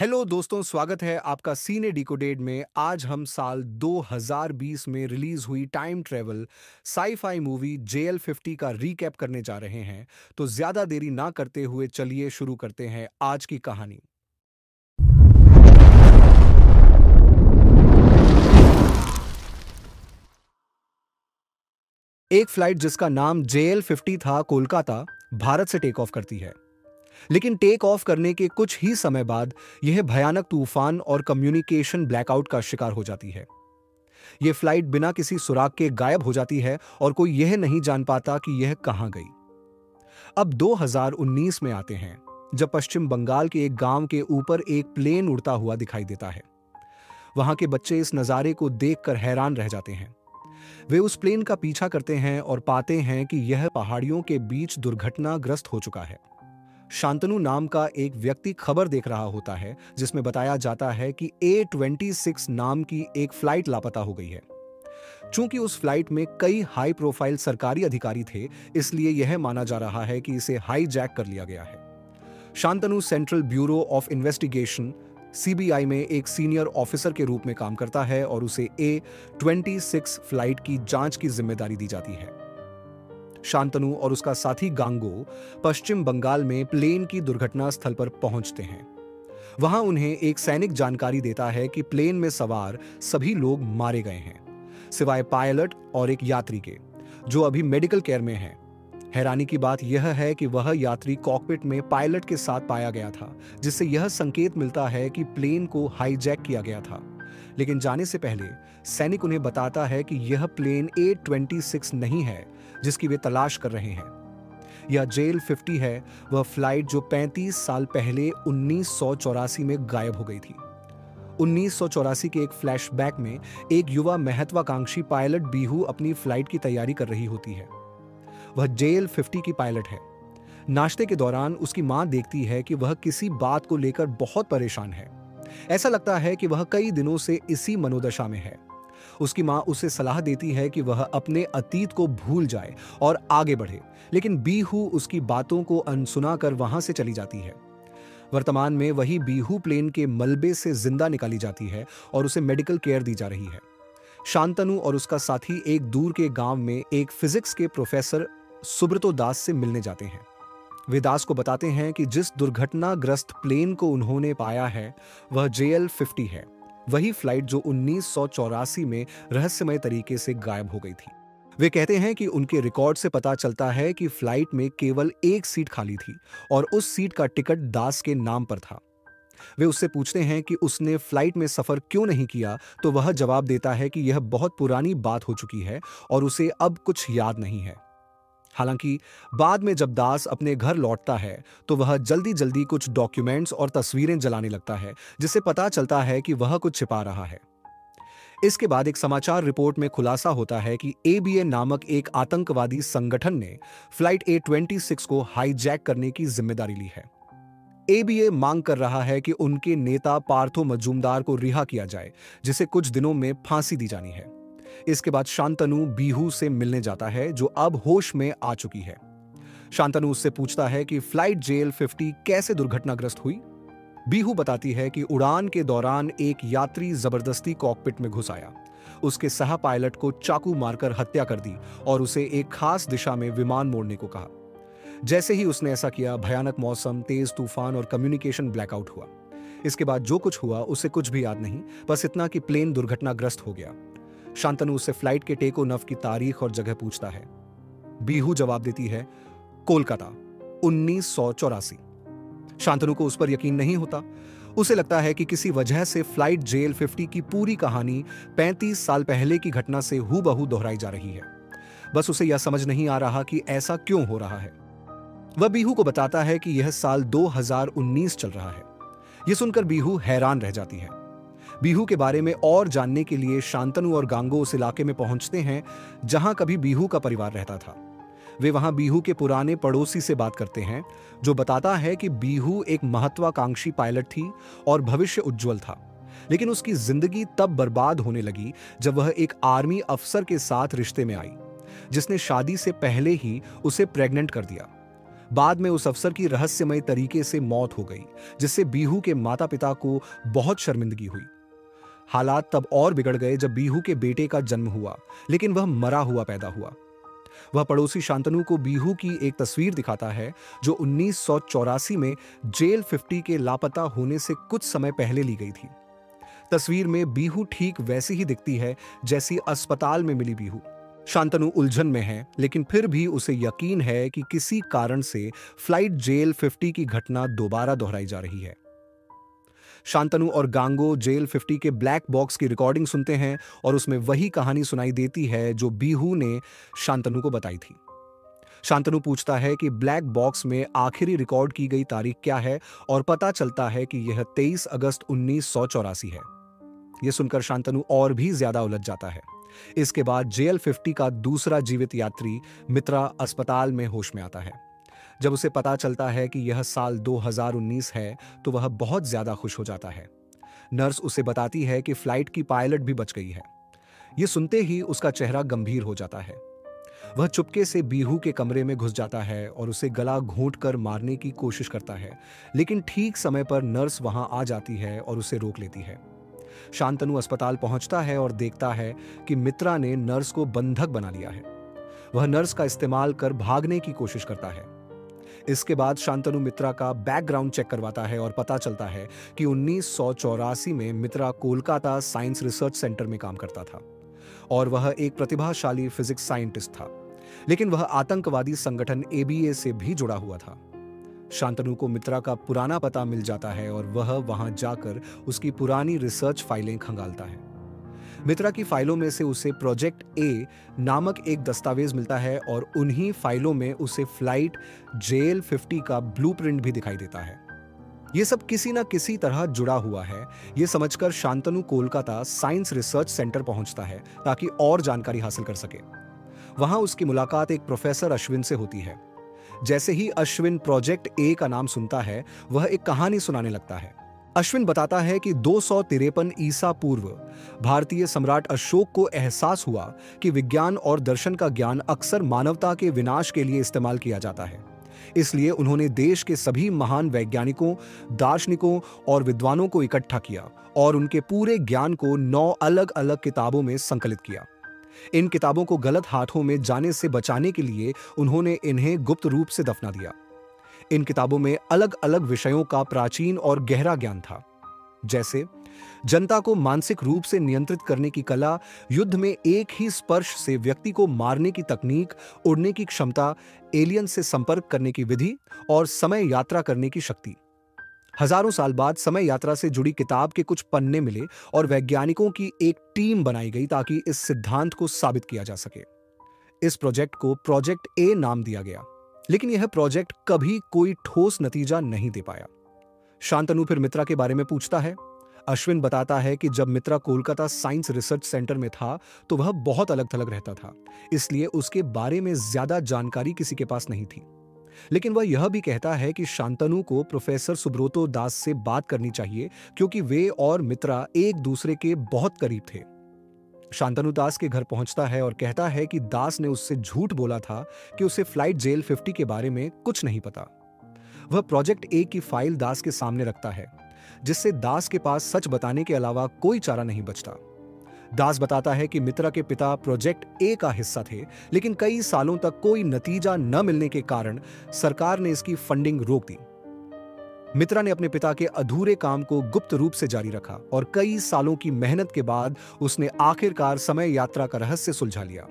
Hello दोस्तों, स्वागत है आपका सीने डिकोडेड में। आज हम साल 2020 में रिलीज हुई टाइम ट्रेवल साई-फाई मूवी जेएल-50 का रीकैप करने जा रहे हैं। तो ज्यादा देरी ना करते हुए चलिए शुरू करते हैं आज की कहानी। एक फ्लाइट जिसका नाम जेएल-50 था, कोलकाता भारत से टेक ऑफ करती है। लेकिन टेक ऑफ करने के कुछ ही समय बाद यह भयानक तूफान और कम्युनिकेशन ब्लैकआउट का शिकार हो जाती है। यह फ्लाइट बिना किसी सुराग के गायब हो जाती है और कोई यह नहीं जान पाता कि यह कहां गई। अब 2019 में आते हैं, जब पश्चिम बंगाल के एक गांव के ऊपर एक प्लेन उड़ता हुआ दिखाई देता है। वहां के बच्चे इस नजारे को देखकर हैरान रह जाते हैं। वे उस प्लेन का पीछा करते हैं और पाते हैं कि यह पहाड़ियों के बीच दुर्घटनाग्रस्त हो चुका है। शांतनु नाम का एक व्यक्ति खबर देख रहा होता है, जिसमें बताया जाता है कि A26 नाम की एक फ्लाइट लापता हो गई है। चूंकि उस फ्लाइट में कई हाई प्रोफाइल सरकारी अधिकारी थे, इसलिए यह माना जा रहा है कि इसे हाईजैक कर लिया गया है। Shantanu central bureau of investigation CBI में एक सीनियर ऑफिसर के रूप में काम करता है और उसे A26 फ्लाइट की जांच की जिम्मेदारी दी जाती है। शांतनु और उसका साथी गांगो पश्चिम बंगाल में प्लेन की दुर्घटना स्थल पर पहुंचते हैं। वहां उन्हें एक सैनिक जानकारी देता है कि प्लेन में सवार सभी लोग मारे गए हैं, सिवाय पायलट और एक यात्री के, जो अभी मेडिकल केयर में है। हैरानी की बात यह है कि वह यात्री कॉकपिट में पायलट के साथ पाया गया था, जिससे यह संकेत मिलता है कि प्लेन को हाईजैक किया गया था। लेकिन जाने से पहले सैनिक उन्हें बताता है कि यह प्लेन A26 नहीं है जिसकी वे तलाश कर रहे हैं। यह जेएल-50 है, वह फ्लाइट जो 35 साल पहले 1984 में गायब हो गई थी। 1984 के एक फ्लैशबैक में एक युवा महत्वाकांक्षी पायलट बीहू अपनी फ्लाइट की तैयारी कर रही होती है। वह जेएल-50 की पायलट है। नाश्ते के दौरान उसकी मां देखती है कि वह किसी बात को लेकर बहुत परेशान है। ऐसा लगता है कि वह कई दिनों से इसी मनोदशा में है। उसकी मां उसे सलाह देती है कि वह अपने अतीत को भूल जाए और आगे बढ़े, लेकिन बीहू उसकी बातों को अनसुना कर वहां से चली जाती है। वर्तमान में वही बीहू प्लेन के मलबे से जिंदा निकाली जाती है और उसे मेडिकल केयर दी जा रही है। शांतनु और उसका साथी एक दूर के गांव में एक फिजिक्स के प्रोफेसर सुब्रतो दास से मिलने जाते हैं। वे दास को बताते हैं कि जिस दुर्घटनाग्रस्त प्लेन को उन्होंने पाया है, वह जेएल-50 है, वही फ्लाइट जो 1984 में रहस्यमय तरीके से गायब हो गई थी। वे कहते हैं कि उनके रिकॉर्ड से पता चलता है कि फ्लाइट में केवल एक सीट खाली थी और उस सीट का टिकट दास के नाम पर था। वे उससे पूछते हैं कि उसने फ्लाइट में सफर क्यों नहीं किया, तो वह जवाब देता है कि यह बहुत पुरानी बात हो चुकी है और उसे अब कुछ याद नहीं है। हालांकि बाद में जब दास अपने घर लौटता है, तो वह जल्दी जल्दी कुछ डॉक्यूमेंट्स और तस्वीरें जलाने लगता है, जिससे पता चलता है कि वह कुछ छिपा रहा है। इसके बाद एक समाचार रिपोर्ट में खुलासा होता है कि एबीए नामक एक आतंकवादी संगठन ने फ्लाइट A26 को हाईजैक करने की जिम्मेदारी ली है। एबीए मांग कर रहा है कि उनके नेता पार्थो मजूमदार को रिहा किया जाए, जिसे कुछ दिनों में फांसी दी जानी है। इसके बाद शांतनु बीहू से मिलने जाता है, जो अब होश में आ चुकी है। शांतनु उससे पूछता है कि फ्लाइट जेएल-50 कैसे दुर्घटनाग्रस्त हुई। बीहू बताती है कि उड़ान के दौरान एक यात्री जबरदस्ती कॉकपिट में घुस आया, उसके सह पायलट को चाकू मारकर हत्या कर दी और उसे एक खास दिशा में विमान मोड़ने को कहा। जैसे ही उसने ऐसा किया, भयानक मौसम, तेज तूफान और कम्युनिकेशन ब्लैकआउट हुआ। इसके बाद जो कुछ हुआ उसे कुछ भी याद नहीं, बस इतना कि प्लेन दुर्घटनाग्रस्त हो गया। शांतनु उससे फ्लाइट के टेक ऑफ की तारीख और जगह पूछता है। बीहू जवाब देती है, कोलकाता, 1984। शांतनु को उस पर यकीन नहीं होता। उसे लगता है कि किसी वजह से फ्लाइट जेएल-50 की पूरी कहानी 35 साल पहले की घटना से हूबहू दोहराई जा रही है। बस उसे यह समझ नहीं आ रहा कि ऐसा क्यों हो रहा है। वह बीहू को बताता है कि यह साल 2019 चल रहा है। यह सुनकर बीहू हैरान रह जाती है। बीहू के बारे में और जानने के लिए शांतनु और गांगो उस इलाके में पहुंचते हैं जहां कभी बीहू का परिवार रहता था। वे वहां बीहू के पुराने पड़ोसी से बात करते हैं, जो बताता है कि बीहू एक महत्वाकांक्षी पायलट थी और भविष्य उज्जवल था। लेकिन उसकी जिंदगी तब बर्बाद होने लगी जब वह एक आर्मी अफसर के साथ रिश्ते में आई, जिसने शादी से पहले ही उसे प्रेग्नेंट कर दिया। बाद में उस अफसर की रहस्यमय तरीके से मौत हो गई, जिससे बीहू के माता पिता को बहुत शर्मिंदगी हुई। हालात तब और बिगड़ गए जब बीहू के बेटे का जन्म हुआ, लेकिन वह मरा हुआ पैदा हुआ। वह पड़ोसी शांतनु को बीहू की एक तस्वीर दिखाता है जो 1984 में जेल 50 के लापता होने से कुछ समय पहले ली गई थी। तस्वीर में बीहू ठीक वैसी ही दिखती है जैसी अस्पताल में मिली बीहू। शांतनु उलझन में है, लेकिन फिर भी उसे यकीन है कि किसी कारण से फ्लाइट जेल 50 की घटना दोबारा दोहराई जा रही है। शांतनु और गांगो जेल 50 के ब्लैक बॉक्स की रिकॉर्डिंग सुनते हैं और उसमें वही कहानी सुनाई देती है जो बीहू ने शांतनु को बताई थी। शांतनु पूछता है कि ब्लैक बॉक्स में आखिरी रिकॉर्ड की गई तारीख क्या है और पता चलता है कि यह 23 अगस्त 1984 है। यह सुनकर शांतनु और भी ज्यादा उलझ जाता है। इसके बाद जेल 50 का दूसरा जीवित यात्री मित्रा अस्पताल में होश में आता है। जब उसे पता चलता है कि यह साल 2019 है तो वह बहुत ज्यादा खुश हो जाता है। नर्स उसे बताती है कि फ्लाइट की पायलट भी बच गई है। यह सुनते ही उसका चेहरा गंभीर हो जाता है। वह चुपके से बीहू के कमरे में घुस जाता है और उसे गला घोंटकर मारने की कोशिश करता है, लेकिन ठीक समय पर नर्स वहां आ जाती है और उसे रोक लेती है। शांतनु अस्पताल पहुंचता है और देखता है कि मित्रा ने नर्स को बंधक बना लिया है। वह नर्स का इस्तेमाल कर भागने की कोशिश करता है। इसके बाद शांतनु मित्रा का बैकग्राउंड चेक करवाता है और पता चलता है कि 1984 में मित्रा कोलकाता साइंस रिसर्च सेंटर में काम करता था और वह एक प्रतिभाशाली फिजिक्स साइंटिस्ट था, लेकिन वह आतंकवादी संगठन एबीए से भी जुड़ा हुआ था। शांतनु को मित्रा का पुराना पता मिल जाता है और वह वहां जाकर उसकी पुरानी रिसर्च फाइलें खंगालता है। मित्रा की फाइलों में से उसे प्रोजेक्ट ए नामक एक दस्तावेज मिलता है और उन्हीं फाइलों में उसे फ्लाइट जेल 50 का ब्लूप्रिंट भी दिखाई देता है। यह सब किसी न किसी तरह जुड़ा हुआ है। यह समझकर Shantanu Kolkata science research centre पहुंचता है ताकि और जानकारी हासिल कर सके। वहां उसकी मुलाकात एक प्रोफेसर अश्विन से होती है। जैसे ही अश्विन प्रोजेक्ट ए का नाम सुनता है, वह एक कहानी सुनाने लगता है। अश्विन बताता है कि 253 ईसा पूर्व भारतीय सम्राट अशोक को एहसास हुआ कि विज्ञान और दर्शन का ज्ञान अक्सर मानवता के विनाश के लिए इस्तेमाल किया जाता है। इसलिए उन्होंने देश के सभी महान वैज्ञानिकों, दार्शनिकों और विद्वानों को इकट्ठा किया और उनके पूरे ज्ञान को 9 अलग अलग किताबों में संकलित किया। इन किताबों को गलत हाथों में जाने से बचाने के लिए उन्होंने इन्हें गुप्त रूप से दफना दिया। इन किताबों में अलग अलग विषयों का प्राचीन और गहरा ज्ञान था, जैसे जनता को मानसिक रूप से नियंत्रित करने की कला, युद्ध में एक ही स्पर्श से व्यक्ति को मारने की तकनीक, उड़ने की क्षमता, एलियन से संपर्क करने की विधि और समय यात्रा करने की शक्ति। हजारों साल बाद समय यात्रा से जुड़ी किताब के कुछ पन्ने मिले और वैज्ञानिकों की एक टीम बनाई गई ताकि इस सिद्धांत को साबित किया जा सके। इस प्रोजेक्ट को प्रोजेक्ट ए नाम दिया गया, लेकिन यह प्रोजेक्ट कभी कोई ठोस नतीजा नहीं दे पाया। शांतनु फिर मित्रा के बारे में पूछता है। अश्विन बताता है कि जब मित्रा कोलकाता साइंस रिसर्च सेंटर में था तो वह बहुत अलग थलग रहता था, इसलिए उसके बारे में ज्यादा जानकारी किसी के पास नहीं थी। लेकिन वह यह भी कहता है कि शांतनु को प्रोफेसर सुब्रतो दास से बात करनी चाहिए क्योंकि वे और मित्रा एक दूसरे के बहुत करीब थे। शांतनु दास के घर पहुंचता है और कहता है कि दास ने उससे झूठ बोला था कि उसे फ्लाइट जेल 50 के बारे में कुछ नहीं पता। वह प्रोजेक्ट ए की फाइल दास के सामने रखता है, जिससे दास के पास सच बताने के अलावा कोई चारा नहीं बचता। दास बताता है कि मित्रा के पिता प्रोजेक्ट ए का हिस्सा थे, लेकिन कई सालों तक कोई नतीजा न मिलने के कारण सरकार ने इसकी फंडिंग रोक दी। मित्रा ने अपने पिता के अधूरे काम को गुप्त रूप से जारी रखा और कई सालों की मेहनत के बाद उसने आखिरकार समय यात्रा का रहस्य सुलझा लिया।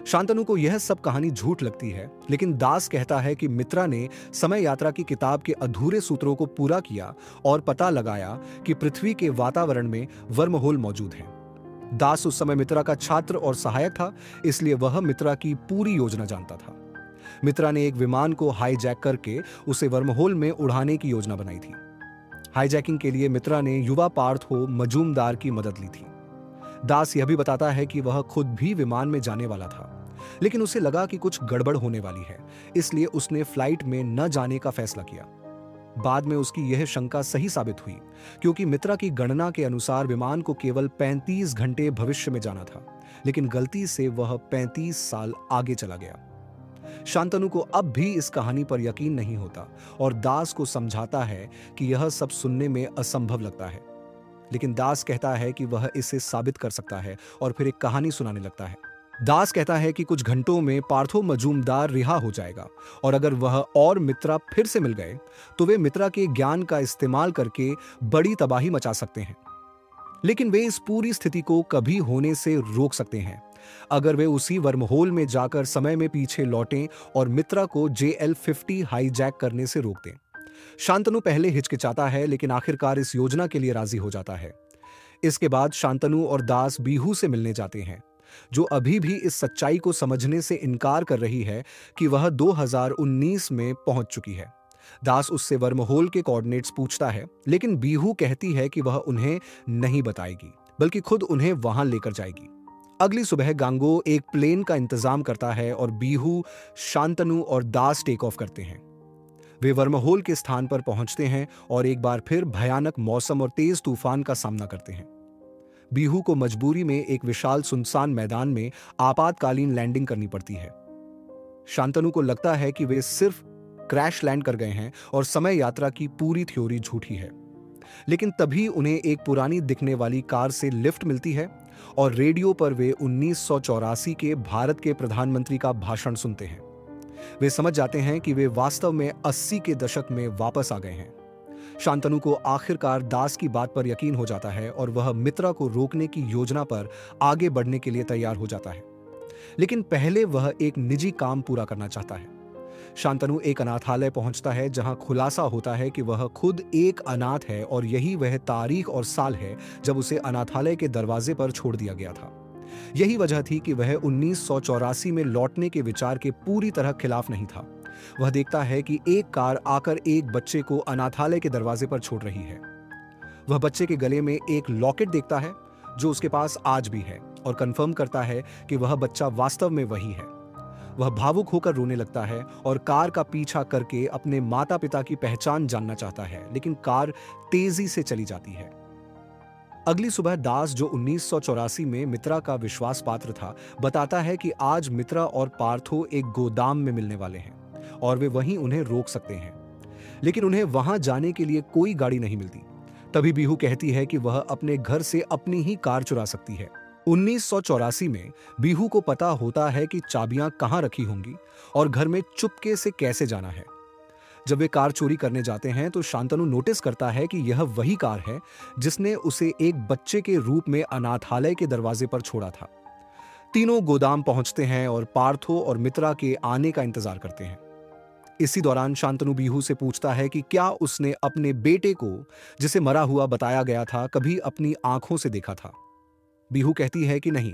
शांतनु को यह सब कहानी झूठ लगती है, लेकिन दास कहता है कि मित्रा ने समय यात्रा की किताब के अधूरे सूत्रों को पूरा किया और पता लगाया कि पृथ्वी के वातावरण में वर्महोल मौजूद हैं। दास उस समय मित्रा का छात्र और सहायक था, इसलिए वह मित्रा की पूरी योजना जानता था। मित्रा ने एक विमान को हाईजैक करके उसे वर्महोल में उड़ाने की योजना बनाई थी। हाईजैकिंग के लिए मित्रा ने युवा पार्थो मजूमदार की मदद ली थी। दास यह भी बताता है कि वह खुद भी विमान में जाने वाला था, लेकिन उसे लगा कि कुछ गड़बड़ होने वाली है, इसलिए उसने फ्लाइट में न जाने का फैसला किया। बाद में उसकी यह शंका सही साबित हुई, क्योंकि मित्रा की गणना के अनुसार विमान को केवल 35 घंटे भविष्य में जाना था, लेकिन गलती से वह 35 साल आगे चला गया। शांतनु को अब भी इस कहानी पर यकीन नहीं होता और दास को समझाता है कि यह सब सुनने में असंभव लगता है। लेकिन दास कहता है कि वह इसे साबित कर सकता है और फिर एक कहानी सुनाने लगता है। दास कहता है कि कुछ घंटों में पार्थो मजूमदार रिहा हो जाएगा और अगर वह और मित्रा फिर से मिल गए तो वे मित्रा के ज्ञान का इस्तेमाल करके बड़ी तबाही मचा सकते हैं। लेकिन वे इस पूरी स्थिति को कभी होने से रोक सकते हैं अगर वे उसी वर्महोल में जाकर समय में पीछे लौटें और मित्रा को JL-50 हाईजैक करने से रोक दें। शांतनु पहले हिचकिचाता है लेकिन आखिरकार इस योजना के लिए राजी हो जाता है। इसके बाद शांतनु और दास बीहू से मिलने जाते हैं, जो अभी भी इस सच्चाई को समझने से इनकार कर रही है कि वह 2019 में पहुंच चुकी है। दास उससे वर्महोल के कोऑर्डिनेट्स पूछता है लेकिन बीहू कहती है कि वह उन्हें नहीं बताएगी बल्कि खुद उन्हें वहां लेकर जाएगी। अगली सुबह गांगो एक प्लेन का इंतजाम करता है और बीहू, शांतनु और दास टेक ऑफ करते हैं। वे वर्महोल के स्थान पर पहुंचते हैं और एक बार फिर भयानक मौसम और तेज तूफान का सामना करते हैं। बीहू को मजबूरी में एक विशाल सुनसान मैदान में आपातकालीन लैंडिंग करनी पड़ती है। शांतनु को लगता है कि वे सिर्फ क्रैश लैंड कर गए हैं और समय यात्रा की पूरी थ्योरी झूठी है। लेकिन तभी उन्हें एक पुरानी दिखने वाली कार से लिफ्ट मिलती है और रेडियो पर वे 1984 के भारत के प्रधानमंत्री का भाषण सुनते हैं। वे समझ जाते हैं कि वे वास्तव में 80 के दशक में वापस आ गए हैं। शांतनु को आखिरकार दास की बात पर यकीन हो जाता है और वह मित्रा को रोकने की योजना पर आगे बढ़ने के लिए तैयार हो जाता है। लेकिन पहले वह एक निजी काम पूरा करना चाहता है। शांतनु एक अनाथालय पहुंचता है जहां खुलासा होता है कि वह खुद एक अनाथ है और यही वह तारीख और साल है जब उसे अनाथालय के दरवाजे पर छोड़ दिया गया था। यही वजह थी कि वह 1984 में लौटने के विचार के पूरी तरह खिलाफ नहीं था। वह देखता है कि एक कार आकर एक बच्चे को अनाथालय के दरवाजे पर छोड़ रही है। वह बच्चे के गले में एक लॉकेट देखता है जो उसके पास आज भी है और कंफर्म करता है कि वह बच्चा वास्तव में वही है। वह भावुक होकर रोने लगता है और कार का पीछा करके अपने माता पिता की पहचान जानना चाहता है, लेकिन कार तेजी से चली जाती है। अगली सुबह दास, जो 1984 में मित्रा का विश्वास पात्र था, बताता है कि आज मित्रा और पार्थो एक गोदाम में मिलने वाले हैं और वे वहीं उन्हें रोक सकते हैं। लेकिन उन्हें वहां जाने के लिए कोई गाड़ी नहीं मिलती। तभी बीहू कहती है कि वह अपने घर से अपनी ही कार चुरा सकती है। 1984 में बीहू को पता होता है कि चाबियां कहां रखी होंगी और घर में चुपके से कैसे जाना है। जब वे कार चोरी करने जाते हैं तो शांतनु नोटिस करता है कि यह वही कार है जिसने उसे एक बच्चे के रूप में अनाथालय के दरवाजे पर छोड़ा था। तीनों गोदाम पहुंचते हैं और पार्थो और मित्रा के आने का इंतजार करते हैं। इसी दौरान शांतनु बीहू से पूछता है कि क्या उसने अपने बेटे को, जिसे मरा हुआ बताया गया था, कभी अपनी आंखों से देखा था। बीहू कहती है कि नहीं,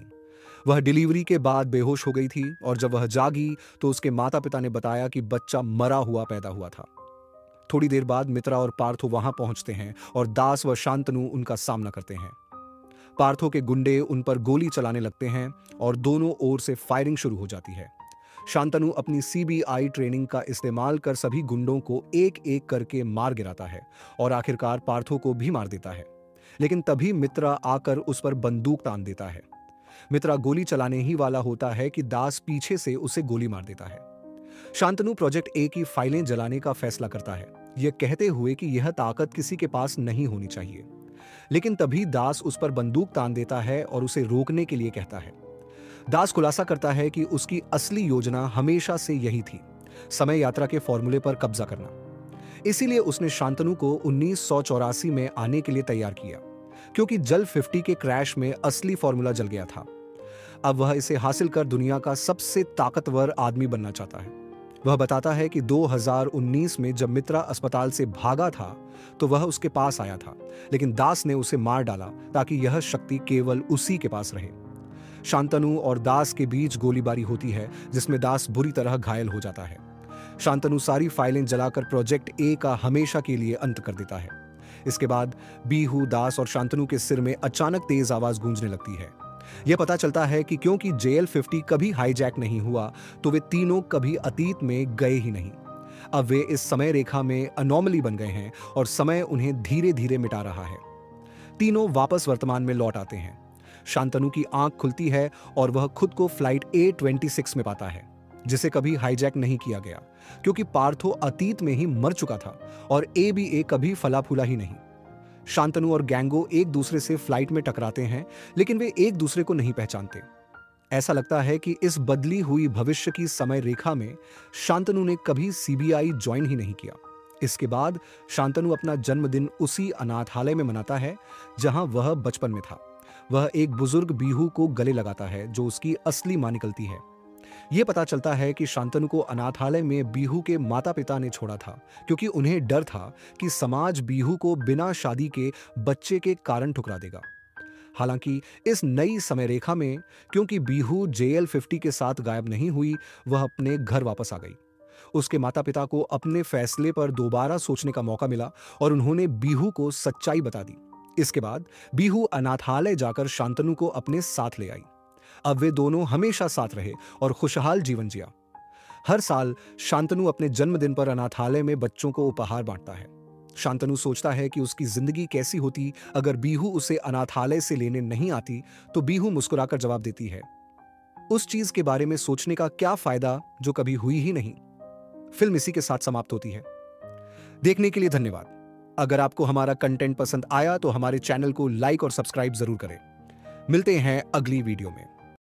वह डिलीवरी के बाद बेहोश हो गई थी और जब वह जागी तो उसके माता पिता ने बताया कि बच्चा मरा हुआ पैदा हुआ था। थोड़ी देर बाद मित्रा और पार्थो वहां पहुंचते हैं और दास व शांतनु उनका सामना करते हैं। पार्थो के गुंडे उन पर गोली चलाने लगते हैं और दोनों ओर से फायरिंग शुरू हो जाती है। शांतनु अपनी CBI ट्रेनिंग का इस्तेमाल कर सभी गुंडों को एक एक करके मार गिराता है और आखिरकार पार्थो को भी मार देता है। लेकिन तभी मित्रा आकर उस पर बंदूक तान देता है। मित्रा गोली चलाने ही वाला होता है कि दास पीछे से उसे गोली मार देता है। शांतनु प्रोजेक्ट A की फाइलें जलाने का फैसला करता है, यह कहते हुए कि यह ताकत किसी के पास नहीं होनी चाहिए। लेकिन तभी दास उस पर बंदूक तान देता है और उसे रोकने के लिए कहता है। दास खुलासा करता है कि उसकी असली योजना हमेशा से यही थी, समय यात्रा के फॉर्मूले पर कब्जा करना। इसीलिए उसने शांतनु को 1984 में आने के लिए तैयार किया, क्योंकि जल 50 के क्रैश में असली फॉर्मूला जल गया था। अब वह इसे हासिल कर दुनिया का सबसे ताकतवर आदमी बनना चाहता है। वह बताता है कि 2019 में जब मित्रा अस्पताल से भागा था तो वह उसके पास आया था, लेकिन दास ने उसे मार डाला ताकि यह शक्ति केवल उसी के पास रहे। शांतनु और दास के बीच गोलीबारी होती है जिसमें दास बुरी तरह घायल हो जाता है। शांतनु सारी फाइलें जलाकर प्रोजेक्ट A का हमेशा के लिए अंत कर देता है। इसके बाद बीहू, दास और शांतनु के सिर में अचानक तेज आवाज गूंजने लगती है। यह पता चलता है कि क्योंकि JL-50 कभी हाईजैक नहीं हुआ तो वे तीनों कभी अतीत में गए ही नहीं। अब वे इस समय रेखा में अनोमली बन गए हैं और समय उन्हें धीरे धीरे मिटा रहा है। तीनों वापस वर्तमान में लौट आते हैं। शांतनु की आंख खुलती है और वह खुद को फ्लाइट A-26 में पाता है। जिसे कभी हाईजैक नहीं किया गया, क्योंकि पार्थो अतीत में ही मर चुका था और ए कभी फला फूला ही नहीं। शांतनु और गैंगो एक दूसरे से फ्लाइट में टकराते हैं, लेकिन वे एक दूसरे को नहीं पहचानते। ऐसा लगता है कि इस बदली हुई भविष्य की समय रेखा में शांतनु ने कभी सीबीआई ज्वाइन ही नहीं किया। इसके बाद शांतनु अपना जन्मदिन उसी अनाथालय में मनाता है जहां वह बचपन में था। वह एक बुजुर्ग बीहू को गले लगाता है जो उसकी असली मां निकलती है। यह पता चलता है कि शांतनु को अनाथालय में बीहू के माता पिता ने छोड़ा था, क्योंकि उन्हें डर था कि समाज बीहू को बिना शादी के बच्चे के कारण ठुकरा देगा। हालांकि इस नई समय रेखा में, क्योंकि बीहू JL-50 के साथ गायब नहीं हुई, वह अपने घर वापस आ गई। उसके माता पिता को अपने फैसले पर दोबारा सोचने का मौका मिला और उन्होंने बीहू को सच्चाई बता दी। इसके बाद बीहू अनाथालय जाकर शांतनु को अपने साथ ले आई। अब वे दोनों हमेशा साथ रहे और खुशहाल जीवन जिया। हर साल शांतनु अपने जन्मदिन पर अनाथालय में बच्चों को उपहार बांटता है। शांतनु सोचता है कि उसकी जिंदगी कैसी होती अगर बीहू उसे अनाथालय से लेने नहीं आती, तो बीहू मुस्कुराकर जवाब देती है, उस चीज के बारे में सोचने का क्या फायदा जो कभी हुई ही नहीं। फिल्म इसी के साथ समाप्त होती है। देखने के लिए धन्यवाद। अगर आपको हमारा कंटेंट पसंद आया तो हमारे चैनल को लाइक और सब्सक्राइब जरूर करें। मिलते हैं अगली वीडियो में।